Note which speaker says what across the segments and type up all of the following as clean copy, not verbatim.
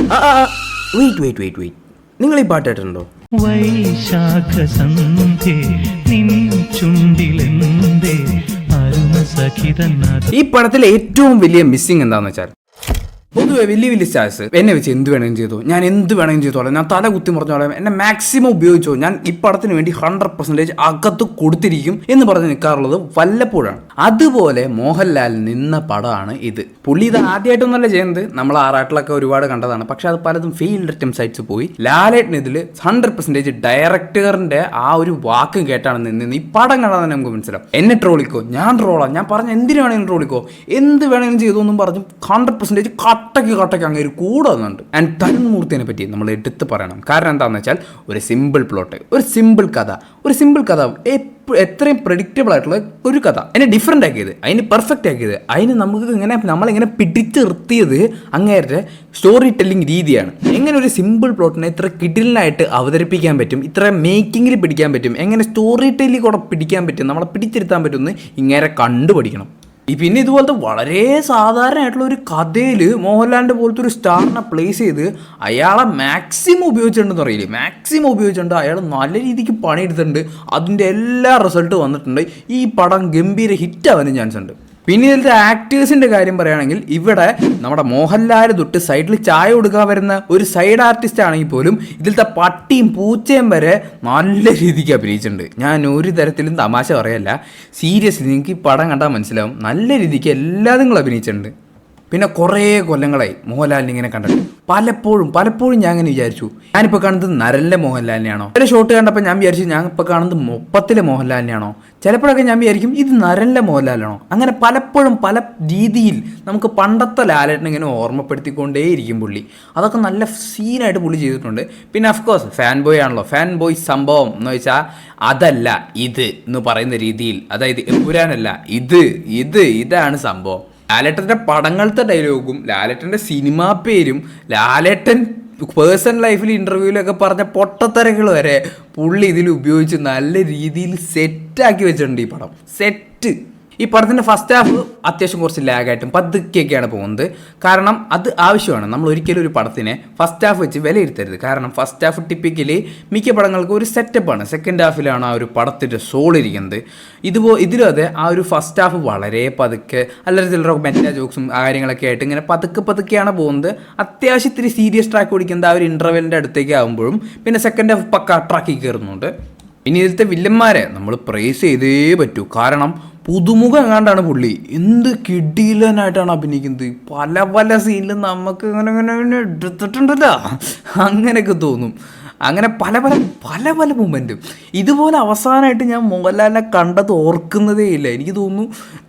Speaker 1: Wait നിങ്ങൾ ഈ പാട്ട് കേട്ടിട്ടുണ്ടോ?
Speaker 2: വൈശാഖ സന്ധ്യേ നിൻ ചുണ്ടിലെന്തേ അരുണ സഖിതനാഥ.
Speaker 1: ഈ പടത്തിലെ ഏറ്റവും വലിയ മിസ്സിങ് എന്താണെന്ന് വെച്ചാൽ, പൊതുവെ വലിയ സ്റ്റാർസ് എന്നെ വെച്ച് എന്ത് വേണമെങ്കിലും ചെയ്തു, ഞാൻ എന്ത് വേണമെങ്കിലും ചെയ്തോളാം, ഞാൻ തല കുത്തി മുറിഞ്ഞോളാം, എന്നെ മാക്സിമം ഉപയോഗിച്ചോ, ഞാൻ ഈ പടത്തിന് വേണ്ടി 100% അകത്ത് കൊടുത്തിരിക്കും എന്ന് പറഞ്ഞ് നിൽക്കാറുള്ളത് വല്ലപ്പോഴാണ്. അതുപോലെ മോഹൻലാൽ നിന്ന പടമാണ് ഇത്. പുള്ളി ഇത് ആദ്യമായിട്ടൊന്നല്ല ചെയ്യുന്നത്, നമ്മൾ ആറാട്ടിലൊക്കെ ഒരുപാട് കണ്ടതാണ്. പക്ഷെ അത് പലതും ഫെയിൽഡ് അറ്റംപ്റ്റ്സ് ആയിട്ട് പോയി. ലാലേട്ടൻ ഇതിൽ 100% ഡയറക്ടറിന്റെ ആ ഒരു വാക്ക് കേട്ടാണ് നിന്ന് ഈ പടം കണ്ടാൽ തന്നെ നമുക്ക് മനസ്സിലാവും. എന്നെ ട്രോളിക്കോ, ഞാൻ ട്രോളാം, ഞാൻ പറഞ്ഞ എന്തിനു വേണമെങ്കിലും ട്രോളിക്കോ, എന്ത് വേണമെങ്കിലും ചെയ്തു എന്നും പറഞ്ഞ് 100% കട്ടയ്ക്ക് അങ്ങനെ കൂടെ വന്നുണ്ട്. ആൻഡ് തരുൺ മൂർത്തിനെ പറ്റി നമ്മൾ എടുത്ത് പറയണം. കാരണം എന്താണെന്ന് വെച്ചാൽ, ഒരു സിമ്പിൾ പ്ലോട്ട്, ഒരു സിമ്പിൾ കഥ എത്രയും പ്രെഡിക്റ്റബിൾ ആയിട്ടുള്ള ഒരു കഥ അതിനെ ഡിഫറെൻ്റ് ആക്കിയത്, അതിന് പെർഫെക്റ്റ് ആക്കിയത്, അതിന് നമ്മളിങ്ങനെ പിടിച്ച് നിർത്തിയത് അങ്ങേരുടെ സ്റ്റോറി ടെല്ലിംഗ് രീതിയാണ്. എങ്ങനെ ഒരു സിമ്പിൾ പ്ലോട്ടിനെ ഇത്ര കിടിലനായിട്ട് അവതരിപ്പിക്കാൻ പറ്റും, ഇത്ര മേക്കിങ്ങിൽ പിടിക്കാൻ പറ്റും, എങ്ങനെ സ്റ്റോറി ടെല്ലിംഗ് കൂടെ പിടിക്കാൻ പറ്റും, നമ്മളെ പിടിച്ചിരുത്താൻ പറ്റുമെന്ന് ഇങ്ങനെ കണ്ടുപഠിക്കണം. പിന്നെ ഇതുപോലത്തെ വളരെ സാധാരണയായിട്ടുള്ള ഒരു കഥയിൽ മോഹൻലാലിൻ്റെ പോലത്തെ ഒരു സ്റ്റാറിനെ പ്ലേസ് ചെയ്ത് അയാളെ മാക്സിമം ഉപയോഗിച്ചിട്ടുണ്ടെന്ന് പറയില്ലേ, മാക്സിമം ഉപയോഗിച്ചിട്ടുണ്ട്. അയാൾ നല്ല രീതിക്ക് പണിയെടുത്തിട്ടുണ്ട്, അതിൻ്റെ എല്ലാ റിസൾട്ട് വന്നിട്ടുണ്ട്. ഈ പടം ഗംഭീര ഹിറ്റ് ആവാനും ചാൻസ് ഉണ്ട്. പിന്നെ ഇതിലത്തെ ആക്ടേഴ്സിൻ്റെ കാര്യം പറയുകയാണെങ്കിൽ, ഇവിടെ നമ്മുടെ മോഹൻലാൽ തൊട്ട് സൈഡിൽ ചായ കൊടുക്കാൻ വരുന്ന ഒരു സൈഡ് ആർട്ടിസ്റ്റ് ആണെങ്കിൽ പോലും ഇതിലത്തെ പട്ടിയും പൂച്ചയും വരെ നല്ല രീതിക്ക് അഭിനയിച്ചിട്ടുണ്ട്. ഞാൻ ഒരു തരത്തിലും തമാശ പറയല്ല, സീരിയസ്ലി നിങ്ങൾക്ക് ഈ പടം കണ്ടാൽ മനസ്സിലാവും, നല്ല രീതിക്ക് എല്ലാതും നിങ്ങൾ അഭിനയിച്ചിട്ടുണ്ട്. പിന്നെ കുറേ കൊല്ലങ്ങളായി മോഹൻലാലിനെ ഇങ്ങനെ കണ്ടിട്ട് പലപ്പോഴും ഞാൻ അങ്ങനെ വിചാരിച്ചു, ഞാനിപ്പോൾ കാണുന്നത് നരലിലെ മോഹൻലാലിനെയാണോ, ചില ഷോട്ട് കണ്ടപ്പോൾ ഞാൻ വിചാരിച്ചു ഞാൻ ഇപ്പോൾ കാണുന്നത് മൊപ്പത്തിലെ മോഹൻലാലിനെയാണോ, ചിലപ്പോഴൊക്കെ ഞാൻ വിചാരിക്കും ഇത് നരലിലെ മോഹൻലാലാണോ. അങ്ങനെ പലപ്പോഴും പല രീതിയിൽ നമുക്ക് പണ്ടത്തെ ലാലേട്ടനെ ഇങ്ങനെ ഓർമ്മപ്പെടുത്തിക്കൊണ്ടേയിരിക്കും പുള്ളി. അതൊക്കെ നല്ല സീനായിട്ട് പുള്ളി ചെയ്തിട്ടുണ്ട്. പിന്നെ അഫ്കോഴ്സ് ഫാൻ ബോയ് ആണല്ലോ, ഫാൻ ബോയ് സംഭവം എന്ന് വെച്ചാൽ അതല്ല ഇത് എന്ന് പറയുന്ന രീതിയിൽ, അതായത് എമ്പുരാനല്ല ഇതാണ് സംഭവം. ലാലേട്ടൻ്റെ പടങ്ങളത്തെ ഡയലോഗും ലാലേട്ടൻ്റെ സിനിമാ പേരും ലാലേട്ടൻ പേഴ്സണൽ ലൈഫിൽ ഇൻ്റർവ്യൂവിലൊക്കെ പറഞ്ഞ പൊട്ടത്തരങ്ങൾ വരെ പുള്ളി ഇതിൽ ഉപയോഗിച്ച് നല്ല രീതിയിൽ സെറ്റാക്കി വെച്ചിട്ടുണ്ട് ഈ പടം. സെറ്റ്. ഈ പടത്തിൻ്റെ ഫസ്റ്റ് ഹാഫ് അത്യാവശ്യം കുറച്ച് ലാഗായിട്ടും പതുക്കെയൊക്കെയാണ് പോകുന്നത്. കാരണം അത് ആവശ്യമാണ്. നമ്മൾ ഒരിക്കലും ഒരു പടത്തിനെ ഫസ്റ്റ് ഹാഫ് വെച്ച് വിലയിരുത്തരുത്. കാരണം ഫസ്റ്റ് ഹാഫ് ടിപ്പിക്കലി മിക്ക പടങ്ങൾക്ക് ഒരു സെറ്റപ്പാണ്. സെക്കൻഡ് ഹാഫിലാണ് ആ ഒരു പടത്തിൻ്റെ സോൾ ഇരിക്കുന്നത്. ഇതിലും അതെ, ആ ഒരു ഫസ്റ്റ് ഹാഫ് വളരെ പതുക്കെ, അല്ലെങ്കിൽ ചിലർ മെറ്റാ ജോക്സും കാര്യങ്ങളൊക്കെ ആയിട്ട് ഇങ്ങനെ പതുക്കെയാണ് പോകുന്നത്. അത്യാവശ്യം ഇത്തിരി സീരിയസ് ട്രാക്ക് ഓടിക്കുന്നത് ആ ഒരു ഇൻ്റർവെല്ലിൻ്റെ അടുത്തേക്ക് ആകുമ്പോഴും പിന്നെ സെക്കൻഡ് ഹാഫ് പക്ക ട്രാക്കിൽ കയറുന്നുണ്ട്. ഇനി ഇതിലത്തെ വില്ലന്മാരെ നമ്മൾ പ്രൈസ് ചെയ്തേ പറ്റൂ. കാരണം പുതുമുഖം എങ്ങാണ്ടാണ് പുള്ളി, എന്ത് കിടിലനായിട്ടാണ് അഭിനയിക്കുന്നത്. പല സീനിലും നമുക്ക് ഇങ്ങനെ എടുത്തിട്ടുണ്ടല്ലോ, അങ്ങനെയൊക്കെ തോന്നും. അങ്ങനെ പല മൊമെൻറ്റും ഇതുപോലെ അവസാനമായിട്ട് ഞാൻ മോഹൻലാലിനെ കണ്ടത് ഓർക്കുന്നതേ ഇല്ല. എനിക്ക് തോന്നുന്നു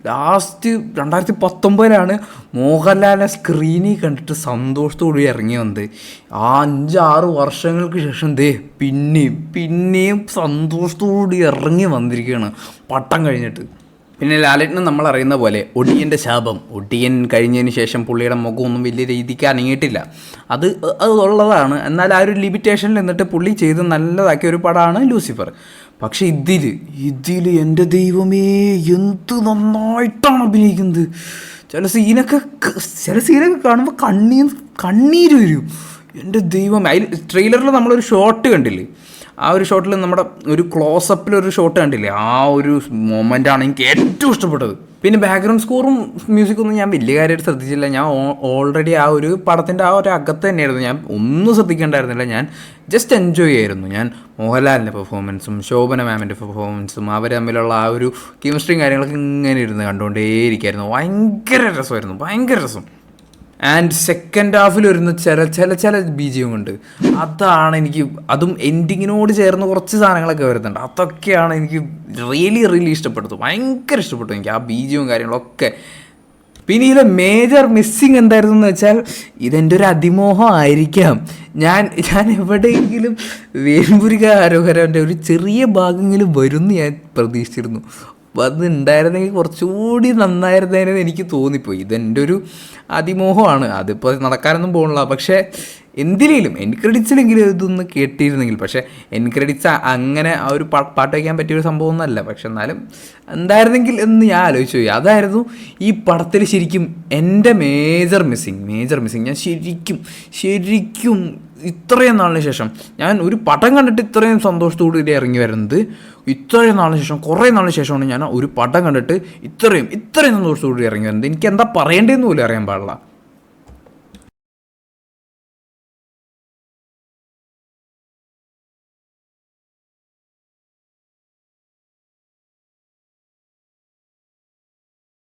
Speaker 1: ലാസ്റ്റ് 2019 മോഹൻലാലിനെ സ്ക്രീനിൽ കണ്ടിട്ട് സന്തോഷത്തോടെ ഇറങ്ങി വന്നത്. ആ 5-6 വർഷങ്ങൾക്ക് ശേഷം പിന്നെയും സന്തോഷത്തോടെ ഇറങ്ങി വന്നിരിക്കുകയാണ് പട്ടം കഴിഞ്ഞിട്ട്. പിന്നെ ലാലേട്ടന് നമ്മൾ അറിയുന്ന പോലെ ഒടിയൻ്റെ ശാപം, ഒടിയൻ കഴിഞ്ഞതിന് ശേഷം പുള്ളിയുടെ മുഖമൊന്നും വലിയ രീതിക്ക് അനങ്ങിയിട്ടില്ല. അത് ഉള്ളതാണ്. എന്നാൽ ആ ഒരു ലിമിറ്റേഷനിൽ നിന്നിട്ട് പുള്ളി ചെയ്ത് നല്ലതാക്കിയ ഒരു പടമാണ് ലൂസിഫർ. പക്ഷെ ഇതിൽ എൻ്റെ ദൈവമേ എന്ത് നന്നായിട്ടാണ് അഭിനയിക്കുന്നത്. ചില സീനൊക്കെ കാണുമ്പോൾ കണ്ണീര് വരും. എൻ്റെ ദൈവമേ. അതിൽ ട്രെയിലറിൽ നമ്മളൊരു ഷോട്ട് കണ്ടില്ലേ, ആ ഒരു ഷോട്ടിൽ നമ്മുടെ ഒരു ക്ലോസപ്പിലൊരു ഷോട്ട് കണ്ടില്ലേ, ആ ഒരു മൊമെൻ്റാണ് എനിക്ക് ഏറ്റവും ഇഷ്ടപ്പെട്ടത്. പിന്നെ ബാക്ക്ഗ്രൗണ്ട് സ്കോറും മ്യൂസിക്കൊന്നും ഞാൻ വലിയ കാര്യമായിട്ട് ശ്രദ്ധിച്ചില്ല. ഞാൻ ഓൾറെഡി ആ ഒരു പടത്തിൻ്റെ ആ ഒരു അകത്ത് തന്നെയായിരുന്നു. ഞാൻ ഒന്നും ശ്രദ്ധിക്കേണ്ടായിരുന്നില്ല. ഞാൻ ജസ്റ്റ് എൻജോയ് ചെയ്യായിരുന്നു. ഞാൻ മോഹൻലാലിൻ്റെ പെർഫോമൻസും ശോഭന മാമിൻ്റെ പെർഫോമൻസും അവർ തമ്മിലുള്ള ആ ഒരു കെമിസ്ട്രിയും കാര്യങ്ങളൊക്കെ ഇങ്ങനെ ഇരുന്ന് കണ്ടുകൊണ്ടേയിരിക്കുമായിരുന്നു. ഭയങ്കര രസം. ആൻഡ് സെക്കൻഡ് ഹാഫിൽ വരുന്ന ചില ബീജിയം ഉണ്ട്. അതാണ് എനിക്ക്, അതും എൻഡിങ്ങിനോട് ചേർന്ന് കുറച്ച് സാധനങ്ങളൊക്കെ വരുന്നുണ്ട്. അതൊക്കെയാണ് എനിക്ക് റിയലി ഇഷ്ടപ്പെട്ടത്. ഭയങ്കര ഇഷ്ടപ്പെട്ടു എനിക്ക് ആ ബീജിയവും കാര്യങ്ങളൊക്കെ. പിന്നെ ഇതിലെ മേജർ മിസ്സിങ് എന്തായിരുന്നു എന്ന് വെച്ചാൽ, ഇതെൻ്റെ ഒരു അതിമോഹം ആയിരിക്കാം. ഞാൻ എവിടെയെങ്കിലും വേൽമുരുക ആരോഹരൻ്റെ ഒരു ചെറിയ ഭാഗമെങ്കിലും വരുമെന്ന് ഞാൻ പ്രതീക്ഷിച്ചിരുന്നു. അപ്പോൾ അത് ഉണ്ടായിരുന്നെങ്കിൽ കുറച്ചുകൂടി നന്നായിരുന്നേനെന്ന് എനിക്ക് തോന്നിപ്പോയി. ഇതെൻ്റെ ഒരു അതിമോഹമാണ്. അതിപ്പോൾ നടക്കാനൊന്നും പോകണില്ല. പക്ഷേ എന്തിനേലും എൻ ക്രെഡിറ്റ്സിലെങ്കിലും ഇതൊന്ന് കേട്ടിരുന്നെങ്കിൽ. പക്ഷേ എൻ ക്രെഡിറ്റ്സ് അങ്ങനെ ആ ഒരു പാട്ട് വയ്ക്കാൻ പറ്റിയൊരു സംഭവം ഒന്നല്ല. പക്ഷെ എന്നാലും എന്തായിരുന്നെങ്കിൽ എന്ന് ഞാൻ ആലോചിച്ചു പോയി. അതായിരുന്നു ഈ പടത്തിൽ ശരിക്കും എൻ്റെ മേജർ മിസ്സിങ്. ഞാൻ ശരിക്കും ഇത്രയും നാളിന് ശേഷം ഞാൻ ഒരു പടം കണ്ടിട്ട് ഇത്രയും സന്തോഷത്തോടു കൂടി ഇറങ്ങി വരുന്നത് ഇത്രയും നാളിന് ശേഷം, കുറേ നാളിന് ശേഷമാണ് ഞാൻ ഒരു പടം കണ്ടിട്ട് ഇത്രയും സന്തോഷത്തോടു കൂടി ഇറങ്ങി വരുന്നത്. എനിക്ക് എന്താ പറയേണ്ടതെന്ന് പോലും അറിയാൻ പാടില്ല.